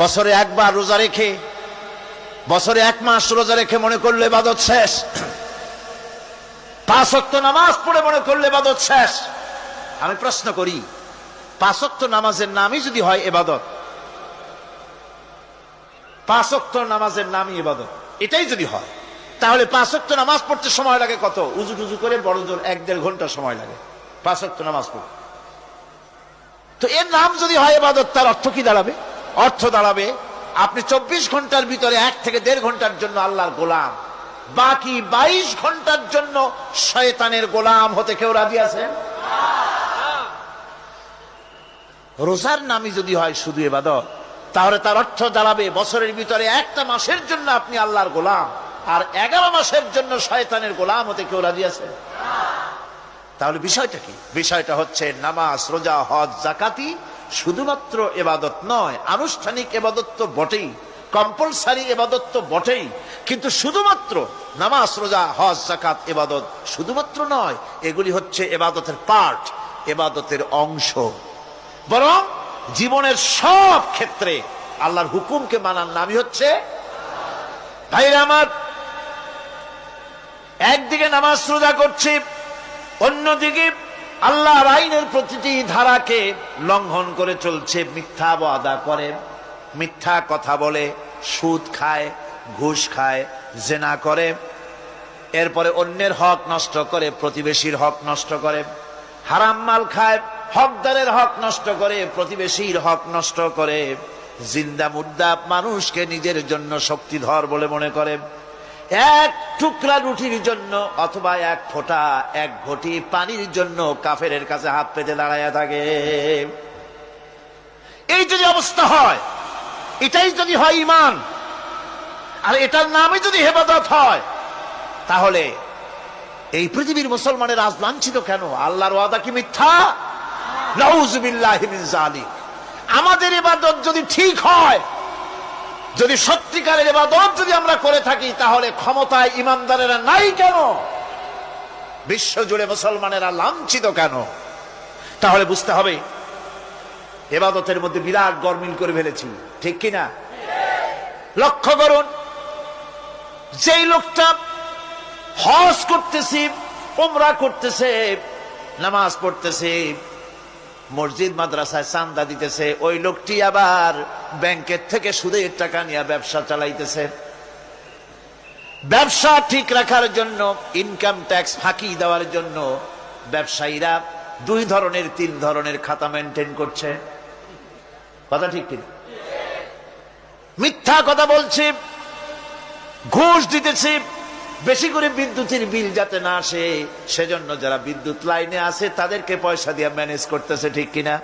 বছরে একবার রোজা রেখে, বছরে 1 মাস রোজা রেখে মনে করলে ইবাদত শেষ, 5 ওয়াক্ত নামাজ পড়ে মনে করলে ইবাদত শেষ। আমি প্রশ্ন করি, 5 ওয়াক্ত নামাজের নামই যদি হয় ইবাদত, 5 ওয়াক্ত নামাজের নামই ইবাদত, এটাই যদি হয়, তাহলে 5 ওয়াক্ত নামাজ পড়তে সময় লাগে কত? উজু টুজু করে বড় জোর 1-1.5 ঘন্টা সময় লাগে 5 ওয়াক্ত নামাজ পড়তে। তো এর নাম যদি হয় ইবাদত, তার অর্থ কি দাঁড়াবে? অর্থ দাঁড়াবে আপনি 24 ঘন্টার ভিতরে 1 থেকে 1.5 ঘন্টার জন্য আল্লাহর গোলাম, বাকি 22 ঘন্টার জন্য শয়তানের গোলাম হতে কেউ রাজি আছেন? রোজার নামই যদি হয় শুধু ইবাদত, তাহলে তার অর্থ দাঁড়াবে বছরের ভিতরে 1টা মাসের জন্য আপনি আল্লাহর গোলাম, আর 11 মাসের জন্য শয়তানের গোলাম হতে কেউ রাজি আছে? তাহলে বিষয়টা কি? বিষয়টা হচ্ছে নামাজ, রোজা, হজ, যাকাতি শুধুমাত্র ইবাদত নয়, আনুষ্ঠানিক ইবাদত তো বটেই, কম্পালসারি ইবাদত তো বটেই, কিন্তু শুধুমাত্র নামাজ, রোজা, হজ, যাকাত ইবাদত শুধুমাত্র নয়, এগুলি হচ্ছে ইবাদতের পার্ট, ইবাদতের অংশ। বরং জীবনের সব ক্ষেত্রে আল্লাহর হুকুমকে মানার নামই হচ্ছে। ভাইরা আমার, একদিকে নামাজ রোজা করছি, অন্যদিকে আল্লাহর আইনের প্রতিটি ধারাকে লঙ্ঘন করে চলছে, মিথ্যা ওয়াদা করে, মিথ্যা কথা বলে, সুদ খায়, ঘুষ খায়, জেনা করে, এরপরে অন্যের হক নষ্ট করে, প্রতিবেশীর হক নষ্ট করে, হারাম মাল খায়, হকদারের হক নষ্ট করে, প্রতিবেশীর হক নষ্ট করে, জিন্দা মুর্দা মানুষকে নিজের জন্য শক্তিধর বলে মনে করে, 1 টুকরা রুটির জন্য অথবা 1 ফোঁটা 1 ঘটি পানির জন্য কাফেরের কাছে হাত পেতে দাঁড়ায় থাকে। এই যদি অবস্থা হয়, এটাই যদি হয় ঈমান, আর এটার নামে যদি ইবাদত হয়, তাহলে এই পৃথিবীর মুসলমানের আজ লাঞ্ছিত কেন? আল্লাহর ওয়াদা কি মিথ্যা? নাউযুবিল্লাহি মিন যালিক। আমাদের ইবাদত যদি ঠিক হয়, যদি সত্যিকারের ইবাদত যদি আমরা করে থাকি, তাহলে ক্ষমতায় ইমানদারেরা নাই কেন? বিশ্ব জুড়ে মুসলমানেরা লাঞ্ছিত কেন? তাহলে বুঝতে হবে ইবাদতের মধ্যে বিরাট গরমিল করে ফেলেছি, ঠিক কিনা? লক্ষ্য করুন, যেই লোকটা হজ করতেছে, উমরা করতেছে, নামাজ পড়তেছে, মসজিদ মাদ্রাসায় চান্দা দিতেছে, ওই লোকটি আবার ব্যাংকের থেকে সুদের টাকা নিয়ে ব্যবসা চালাইতেছে। ব্যবসা ঠিক রাখার জন্য, ইনকাম ট্যাক্স ফাঁকি দেওয়ার জন্য ব্যবসায়ীরা 2 ধরনের 3 ধরনের খাতা মেনটেন করছে। কথা ঠিক কিনা? মিথ্যা কথা বলছে, ঘুষ দিতেছে, বেশি করে বিদ্যুতের বিল যাতে না আসে সেজন্য যারা বিদ্যুৎ লাইনে আছে তাদেরকে পয়সা দিয়ে ম্যানেজ করতেছে, ঠিক কিনা?